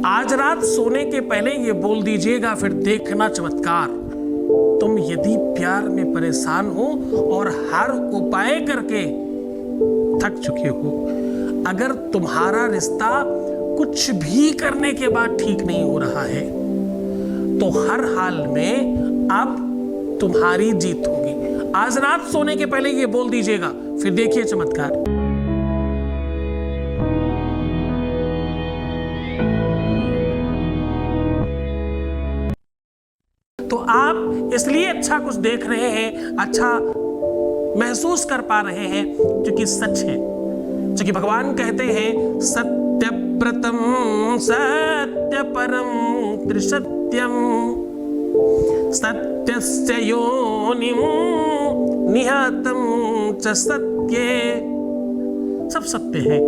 आज रात सोने के पहले ये बोल दीजिएगा, फिर देखना चमत्कार। तुम यदि प्यार में परेशान हो और हर उपाय करके थक चुके हो, अगर तुम्हारा रिश्ता कुछ भी करने के बाद ठीक नहीं हो रहा है, तो हर हाल में अब तुम्हारी जीत होगी। आज रात सोने के पहले ये बोल दीजिएगा, फिर देखिए चमत्कार। तो आप इसलिए अच्छा कुछ देख रहे हैं, अच्छा महसूस कर पा रहे हैं, क्योंकि सच है। क्योंकि भगवान कहते हैं सत्यव्रतम सत्य परम त्रिसत्यम सत्यस्य योनिम निहतम च सत्ये। सब सत्य है,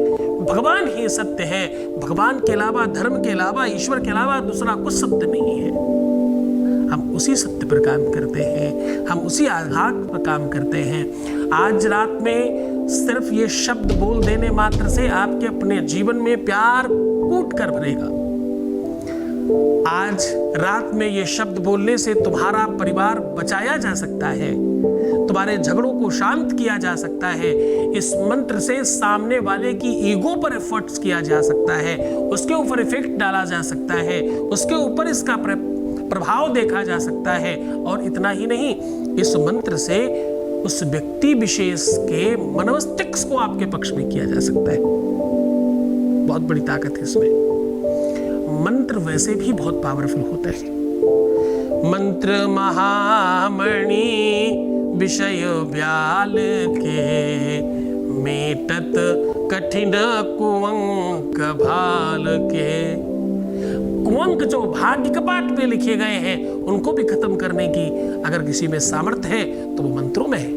भगवान ही सत्य है। भगवान के अलावा, धर्म के अलावा, ईश्वर के अलावा दूसरा कुछ सत्य नहीं है। हम उसी सत्य पर काम करते हैं, हम उसी आधार पर काम करते हैं। आज रात में सिर्फ ये शब्द बोल देने मात्र से आपके अपने जीवन में प्यार कूट कर भरेगा। आज रात में ये शब्द बोलने से तुम्हारा परिवार बचाया जा सकता है, तुम्हारे झगड़ों को शांत किया जा सकता है। इस मंत्र से सामने वाले की ईगो पर एफर्ट्स किया जा सकता है, उसके ऊपर इफेक्ट डाला जा सकता है, उसके ऊपर इसका प्रभाव देखा जा सकता है। और इतना ही नहीं, इस मंत्र से उस व्यक्ति विशेष के मनोस्टिक्स को आपके पक्ष में किया जा सकता है। बहुत बड़ी ताकत है इसमें। मंत्र वैसे भी बहुत पावरफुल होता है। मंत्र महामणि विषय ब्याल के, मेटत कठिन कुंवक भाल के। कुंवक जो भाग्य कपाट में लिखे गए हैं, उनको भी खत्म करने की अगर किसी में सामर्थ्य है तो वो मंत्रों में है।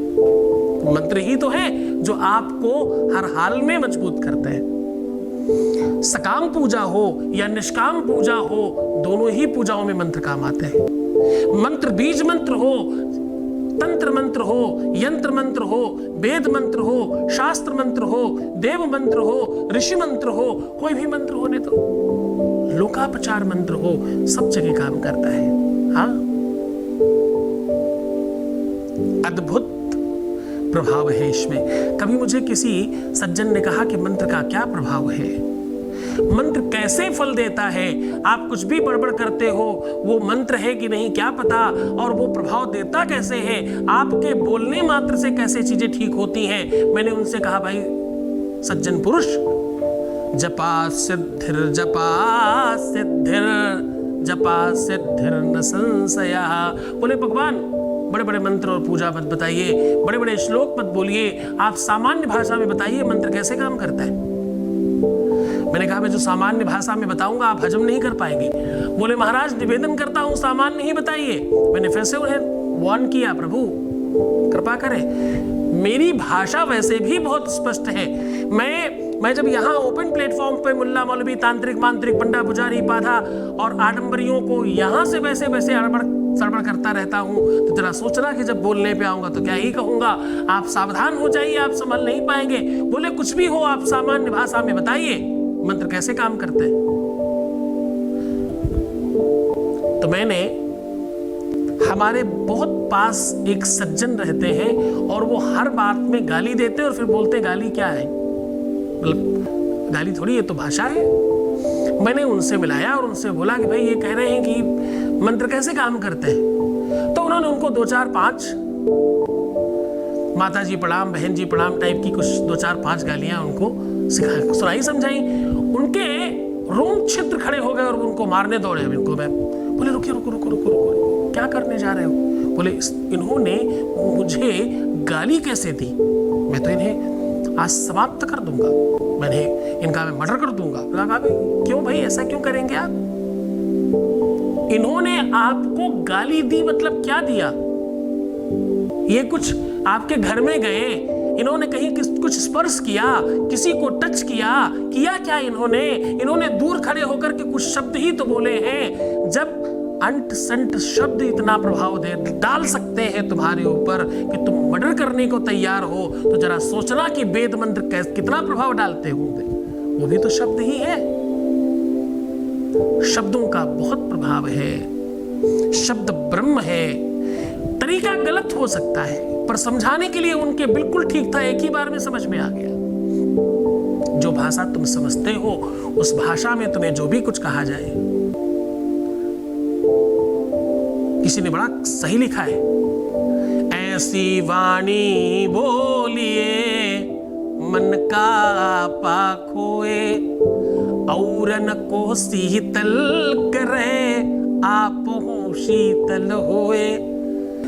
मंत्र ही तो है जो आपको हर हाल में मजबूत करते हैं। सकाम पूजा हो या निष्काम पूजा हो, दोनों ही पूजाओं में मंत्र काम आते हैं। मंत्र बीज मंत्र हो, तंत्र मंत्र हो, यंत्र मंत्र हो, वेद मंत्र हो, शास्त्र मंत्र हो, देव मंत्र हो, ऋषि मंत्र हो, कोई भी मंत्र होने तो, लोकापचार मंत्र हो, सब जगह काम करता है। हाँ, अद्भुत प्रभाव है इसमें। कभी मुझे किसी सज्जन ने कहा कि मंत्र का क्या प्रभाव है, मंत्र कैसे फल देता है। आप कुछ भी बड़बड़ करते हो, वो मंत्र है कि नहीं क्या पता, और वो प्रभाव देता कैसे है, आपके बोलने मात्र से कैसे चीजें ठीक होती हैं। मैंने उनसे कहा, भाई सज्जन पुरुष, जपा सिद्धिर जपा सिद्धिर जपा सिद्धिर न संशया। बोले भगवान बड़े बड़े मंत्र और पूजा मत बताइए, बड़े बड़े श्लोक मत बोलिए, आप सामान्य भाषा में बताइए मंत्र कैसे काम करता है। मैंने कहा, मैं जो सामान्य भाषा में बताऊंगा आप हजम नहीं कर पाएंगे। बोले महाराज निवेदन करता हूं सामान्य ही बताइए। मैंने फिर से उन्हें वार्न किया, प्रभु कृपा करें, मेरी भाषा वैसे भी बहुत स्पष्ट है। मैं जब यहाँ ओपन प्लेटफॉर्म पे मुल्ला मौलवी तांत्रिक मांत्रिक पंडा पुजारी पाधा और आडंबरियों को यहाँ से वैसे वैसे सड़बड़ करता रहता हूँ, तो जरा सोचना कि जब बोलने पे आऊंगा तो क्या ही कहूंगा। आप सावधान हो जाइए, आप संभल नहीं पाएंगे। बोले कुछ भी हो, आप सामान्य भाषा में बताइए मंत्र कैसे काम करते हैं। तो मैंने, हमारे बहुत पास एक सज्जन रहते हैं और वो हर बात में गाली देते और फिर बोलते गाली क्या है, मतलब गाली थोड़ी, ये तो भाषा है। मैंने उनसे मिलाया और उनसे बोला कि भाई ये कह रहे हैं कि मंत्र कैसे काम करते हैं। तो उन्होंने उनको 2-4-5 माता जी प्रणाम, बहन जी प्रणाम टाइप की कुछ 2-4-5 गालियां उनको सिखाई, सुनाई, समझाई। उनके रोम छिद्र खड़े हो गए और उनको मारने दौड़े। इनको मैं बोले रुकिए, रुको रुको रुको रुको, क्या करने जा रहे हो। बोले इन्होंने मुझे गाली कैसे दी, मैं तो इन्हें आज समाप्त कर दूंगा, इनका मैं मर्डर कर दूंगा। लगा क्यों भाई, ऐसा क्यों करेंगे आप। इन्होंने आपको गाली दी, मतलब क्या दिया। ये कुछ आपके घर में गए, इन्होंने कहीं कुछ स्पर्श किया, किसी को टच किया क्या इन्होंने दूर खड़े होकर के कुछ शब्द ही तो बोले हैं। जब अंट संट शब्द इतना प्रभाव डाल सकते हैं तुम्हारे ऊपर कि तुम मर्डर करने को तैयार हो, तो जरा सोचना कि वेद मंत्र कितना प्रभाव डालते होंगे। वो भी तो शब्द ही है। शब्दों का बहुत प्रभाव है। शब्द ब्रह्म है। तरीका गलत हो सकता है पर समझाने के लिए उनके बिल्कुल ठीक था, एक ही बार में समझ में आ गया। जो भाषा तुम समझते हो उस भाषा में तुम्हें जो भी कुछ कहा जाए, किसी ने बड़ा सही लिखा है, ऐसी वाणी बोलिए मन का पाखोए, औरन को शीतल करे आप हो शीतल होए।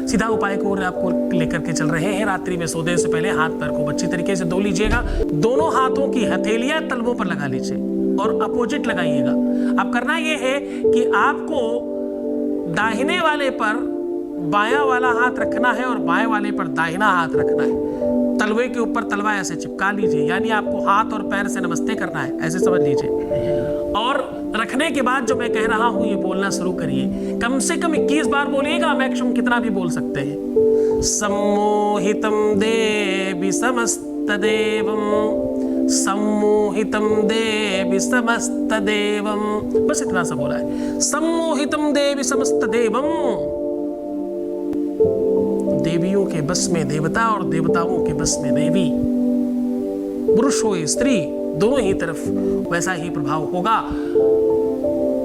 सीधा उपाय को आपको लेकर के चल रहे हैं। रात्रि में सोने से पहले हाथ पैर को अच्छी तरीके से धो लीजिएगा। दोनों हाथों की हथेलियां तलवों पर लगा लीजिए और अपोजिट लगाइएगा। अब करना यह है कि आपको दाहिने वाले पर बायां वाला हाथ रखना है और बाएं वाले पर दाहिना हाथ रखना है। तलवे के ऊपर तलवा ऐसे चिपका लीजिए, यानी आपको हाथ और पैर से नमस्ते करना है, ऐसे समझ लीजिए। और रखने के बाद जो मैं कह रहा हूं ये बोलना शुरू करिए। कम से कम 21 बार बोलिएगा, मैक्सिमम कितना भी बोल सकते हैं। सम्मोहितम देवी समस्त देवम, सम्मोहितम देवी समस्त देवम, बस इतना सा बोला है। सम्मोहितम देवी समस्त देवम, देवियों के बस में देवता और देवताओं के बस में देवी। पुरुष हो स्त्री दोनों ही तरफ वैसा ही प्रभाव होगा।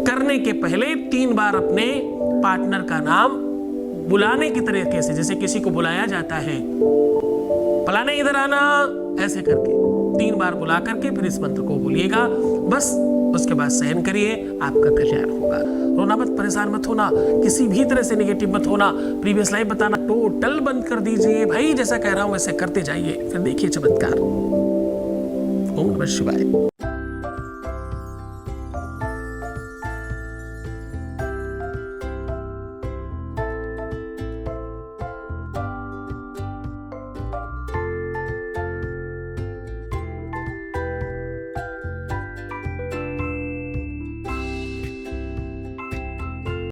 करने के पहले 3 बार अपने पार्टनर का नाम बुलाने की तरीके से, जैसे किसी को बुलाया जाता है, फलाने इधर आना, ऐसे करके 3 बार बुला करके फिर इस मंत्र को बोलिएगा। बस उसके बाद सहन करिए, आपका कल्याण होगा। रोना मत, परेशान मत होना, किसी भी तरह से नेगेटिव मत होना। प्रीवियस लाइफ बताना टोटल बंद कर दीजिए भाई। जैसा कह रहा हूं वैसे करते जाइए, फिर देखिए चमत्कार। ओम नमः शिवाय।